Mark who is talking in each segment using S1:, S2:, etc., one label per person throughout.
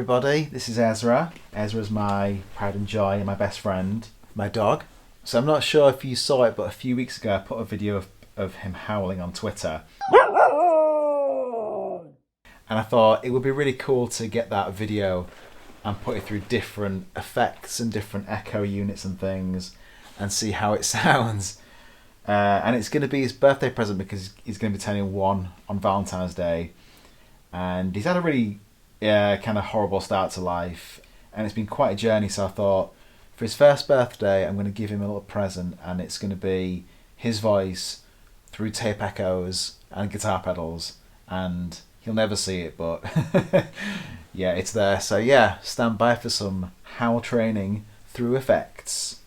S1: everybody, this is Ezra. Ezra's my pride and joy and my best friend, my dog. So I'm not sure if you saw it, but a few weeks ago I put a video of him howling on Twitter. And I thought it would be really cool to get that video and put it through different effects and different echo units and things and see how it sounds. And it's going to be his birthday present because he's going to be turning 1 on Valentine's Day. And he's had a really kind of horrible start to life, and it's been quite a journey. So I thought for his first birthday I'm going to give him a little present, and it's going to be his voice through tape echoes and guitar pedals, and he'll never see it, but yeah, it's there. So yeah, stand by for some howl training through effects.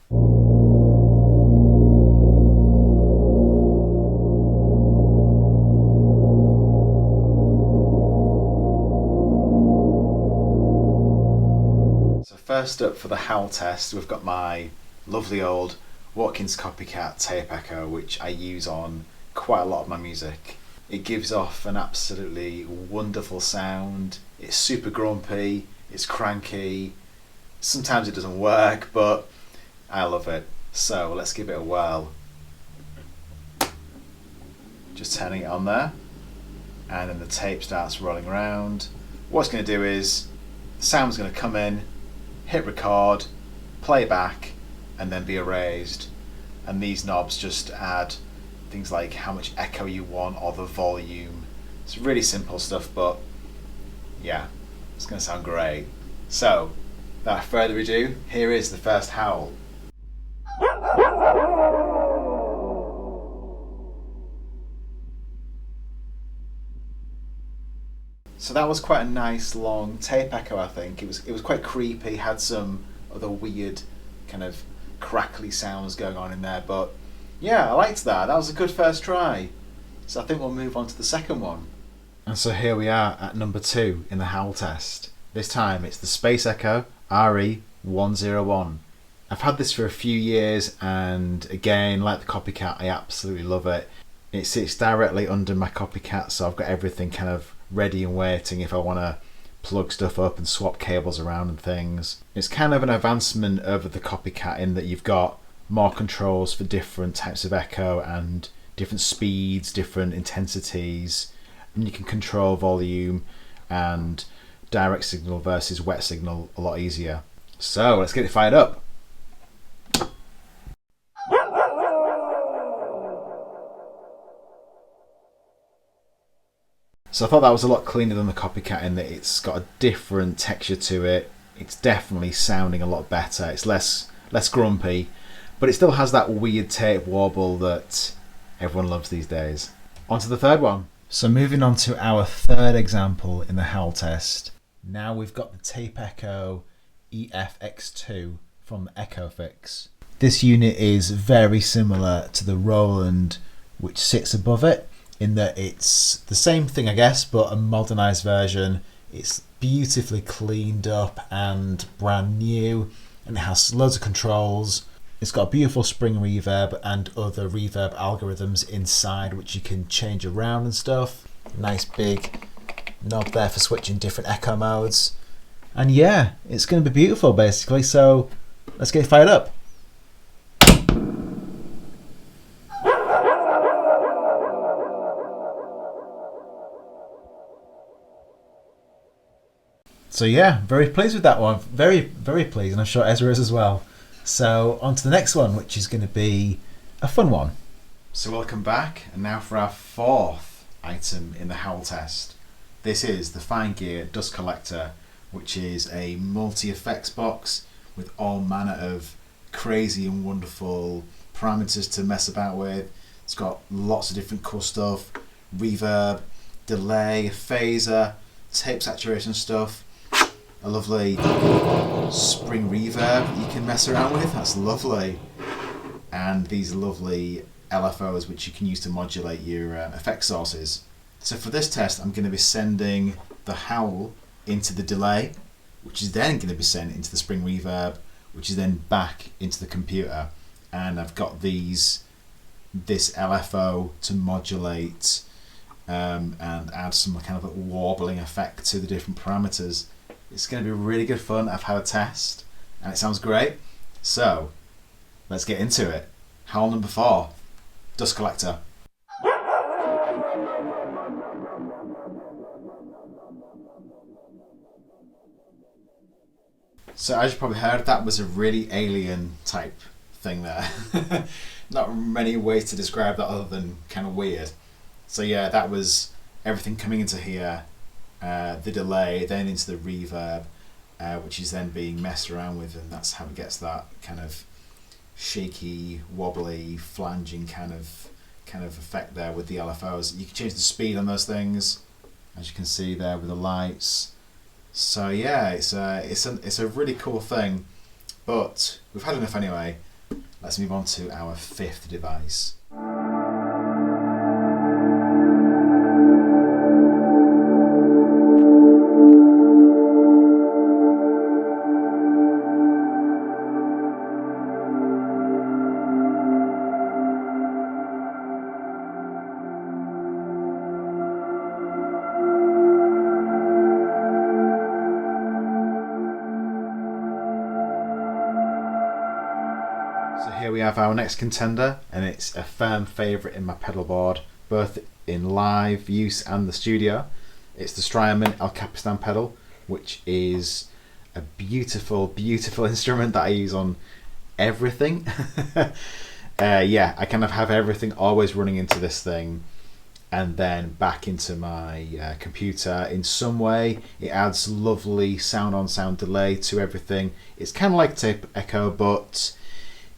S1: First up for the howl test, we've got my lovely old Watkins Copycat tape echo, which I use on quite a lot of my music. It gives off an absolutely wonderful sound. It's super grumpy, it's cranky, sometimes it doesn't work, but I love it. So let's give it a whirl. Just turning it on there, and then the tape starts rolling around. What it's going to do is, the sound's going to come in, hit record, play back, and then be erased. And these knobs just add things like how much echo you want or the volume. It's really simple stuff, but yeah, it's going to sound great. So, without further ado, here is the first howl. So that was quite a nice long tape echo, I think. It was quite creepy, had some other weird kind of crackly sounds going on in there, but yeah, I liked that. That was a good first try. So I think we'll move on to the second one. And so here we are at number 2 in the howl test. This time it's the Space Echo RE101. I've had this for a few years, and again, like the Copycat, I absolutely love it. It sits directly under my Copycat, so I've got everything kind of ready and waiting if I want to plug stuff up and swap cables around and things. It's kind of an advancement over the Copycat in that you've got more controls for different types of echo and different speeds, different intensities, and you can control volume and direct signal versus wet signal a lot easier. So let's get it fired up. So I thought that was a lot cleaner than the Copycat in that it's got a different texture to it. It's definitely sounding a lot better. It's less grumpy, but it still has that weird tape warble that everyone loves these days. On to the third one. So moving on to our third example in the howl test. Now we've got the Tape Echo EFX2 from Echofix. This unit is very similar to the Roland, which sits above it, in that it's the same thing, I guess, but a modernised version. It's beautifully cleaned up and brand new, and it has loads of controls. It's got a beautiful spring reverb and other reverb algorithms inside which you can change around and stuff. Nice big knob there for switching different echo modes. And yeah, it's going to be beautiful basically, so let's get it fired up. So yeah, very pleased with that one. Very, very pleased, and I'm sure Ezra is as well. So on to the next one, which is going to be a fun one. So welcome back, and now for our fourth item in the howl test. This is the Fine Gear Dust Collector, which is a multi-effects box with all manner of crazy and wonderful parameters to mess about with. It's got lots of different cool stuff, reverb, delay, phaser, tape saturation stuff, a lovely spring reverb you can mess around with, that's lovely, and these lovely LFOs which you can use to modulate your effect sources. So for this test I'm going to be sending the howl into the delay, which is then going to be sent into the spring reverb, which is then back into the computer, and I've got this LFO to modulate and add some kind of a warbling effect to the different parameters. It's going to be really good fun. I've had a test and it sounds great. So let's get into it. Howl number 4, Dust Collector. So as you probably heard, that was a really alien type thing there. Not many ways to describe that other than kind of weird. So yeah, that was everything coming into here, the delay, then into the reverb, which is then being messed around with, and that's how it gets that kind of shaky, wobbly, flanging kind of effect there with the LFOs. You can change the speed on those things, as you can see there with the lights. So yeah, it's a really cool thing, but we've had enough anyway. Let's move on to our 5th device. So here we have our next contender, and it's a firm favourite in my pedal board, both in live use and the studio. It's the Strymon El Capistan pedal, which is a beautiful, beautiful instrument that I use on everything. Yeah, I kind of have everything always running into this thing and then back into my computer in some way. It adds lovely sound on sound delay to everything. It's kind of like tape echo, but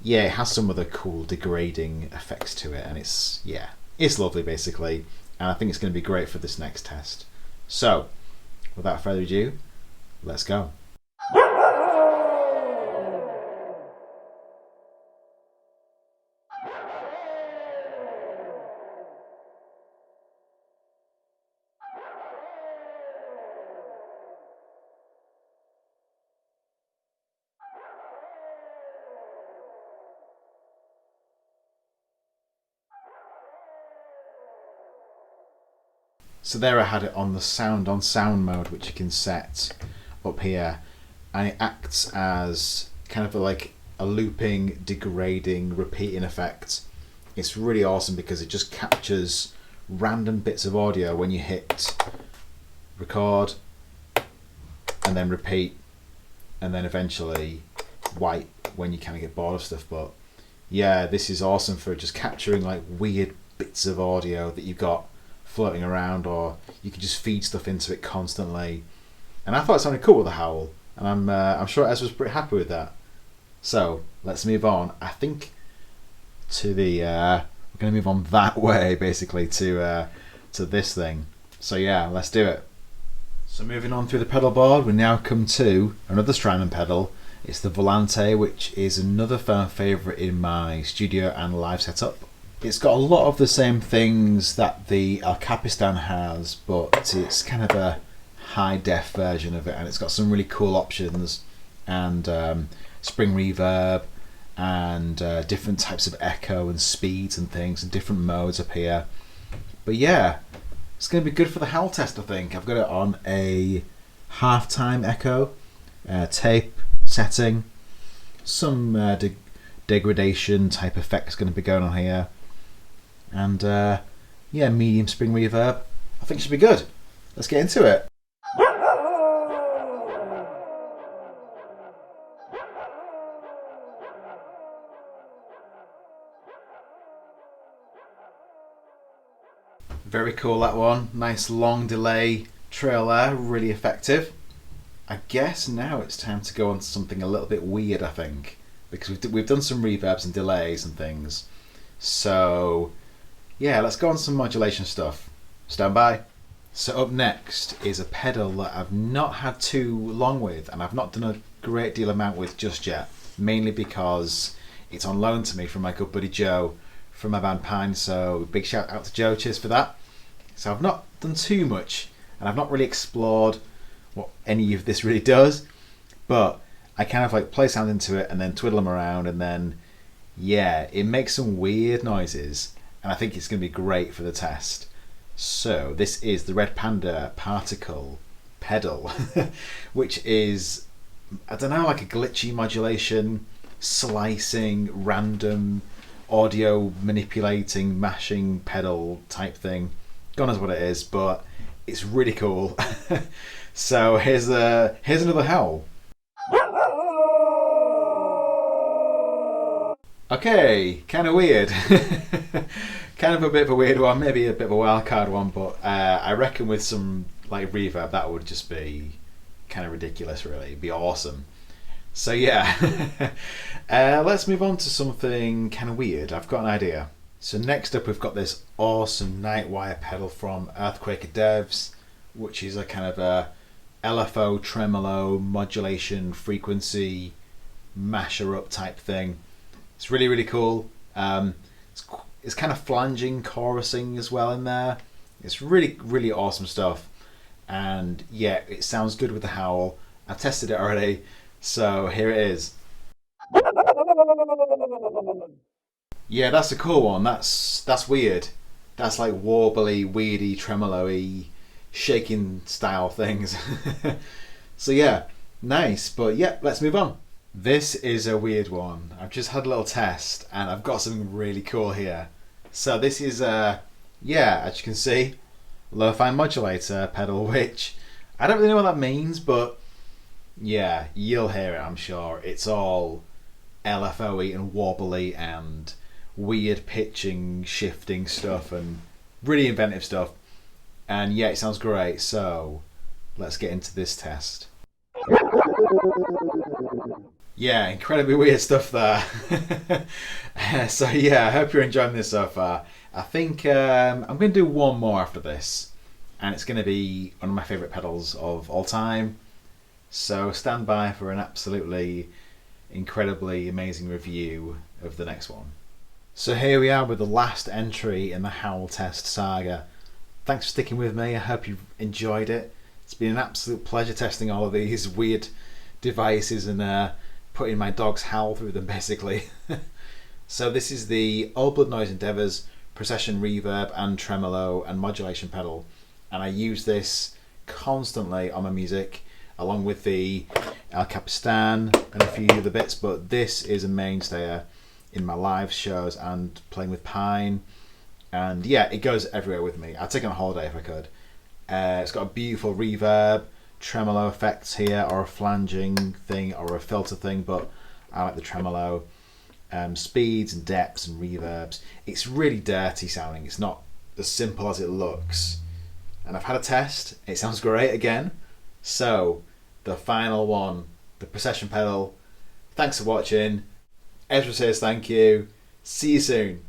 S1: yeah, it has some other cool degrading effects to it, and it's lovely basically, and I think it's going to be great for this next test. So without further ado, let's go. So there I had it on the sound on sound mode, which you can set up here, and it acts as kind of like a looping, degrading, repeating effect. It's really awesome because it just captures random bits of audio when you hit record and then repeat and then eventually wipe when you kind of get bored of stuff. But yeah, this is awesome for just capturing like weird bits of audio that you've got floating around, or you can just feed stuff into it constantly. And I thought it sounded cool with the howl, and I'm sure Ezra's pretty happy with that. So let's move on. I think to the we're going to move on that way basically to this thing. So yeah, let's do it. So moving on through the pedal board, we now come to another Strymon pedal. It's the Volante, which is another firm favourite in my studio and live setup. It's got a lot of the same things that the El Capistan has, but it's kind of a high def version of it, and it's got some really cool options and spring reverb and different types of echo and speeds and things and different modes up here. But yeah, it's going to be good for the howl test, I think. I've got it on a half-time echo, tape setting, some degradation type effects going to be going on here. And yeah, medium spring reverb. I think it should be good. Let's get into it. Very cool, that one. Nice long delay trail there, really effective. I guess now it's time to go on to something a little bit weird, I think, because we've done some reverbs and delays and things. So yeah, let's go on some modulation stuff. Stand by. So up next is a pedal that I've not had too long with, and I've not done a great deal amount with just yet, mainly because it's on loan to me from my good buddy Joe from my band Pine, so big shout out to Joe, cheers for that. So I've not done too much, and I've not really explored what any of this really does, but I kind of like play sound into it and then twiddle them around, and then yeah, it makes some weird noises, and I think it's going to be great for the test. So this is the Red Panda Particle pedal, which is, I don't know, like a glitchy modulation, slicing, random audio manipulating, mashing pedal type thing. God knows what it is, but it's really cool. So here's another howl. Okay, kind of weird. Kind of a bit of a weird one, maybe a bit of a wildcard one, but I reckon with some like reverb that would just be kind of ridiculous, really. It'd be awesome. So yeah, let's move on to something kind of weird. I've got an idea. So next up we've got this awesome Nightwire pedal from Earthquaker Devs, which is a kind of a LFO tremolo modulation frequency masher up type thing. It's really, really cool. It's kind of flanging chorusing as well in there. It's really, really awesome stuff. And yeah, it sounds good with the howl. I've tested it already, so here it is. Yeah, that's a cool one. That's weird. That's like warbly, weirdy, tremolo-y, shaking style things. So yeah, nice. But yeah, let's move on. This is a weird one. I've just had a little test and I've got something really cool here. So this is yeah, as you can see, lo-fi modulator pedal, which I don't really know what that means, but yeah, you'll hear it, I'm sure. It's all LFO-y and wobbly and weird pitching, shifting stuff and really inventive stuff. And yeah, it sounds great. So let's get into this test. Yeah, incredibly weird stuff there. So yeah, I hope you're enjoying this so far. I think I'm going to do one more after this, and it's going to be one of my favourite pedals of all time. So stand by for an absolutely incredibly amazing review of the next one. So here we are with the last entry in the Howl Test saga. Thanks for sticking with me. I hope you've enjoyed it. It's been an absolute pleasure testing all of these weird devices and putting my dog's howl through them, basically. So this is the Old Blood Noise Endeavours Procession Reverb and Tremolo and Modulation pedal, and I use this constantly on my music along with the El Capistan and a few other bits, but this is a mainstay in my live shows and playing with Pine, and yeah, it goes everywhere with me. I'd take it on a holiday if I could. It's got a beautiful reverb, tremolo effects here, or a flanging thing, or a filter thing, but I like the tremolo. Speeds and depths and reverbs. It's really dirty sounding. It's not as simple as it looks. And I've had a test. It sounds great again. So, the final one, the Procession pedal. Thanks for watching. Ezra says thank you. See you soon.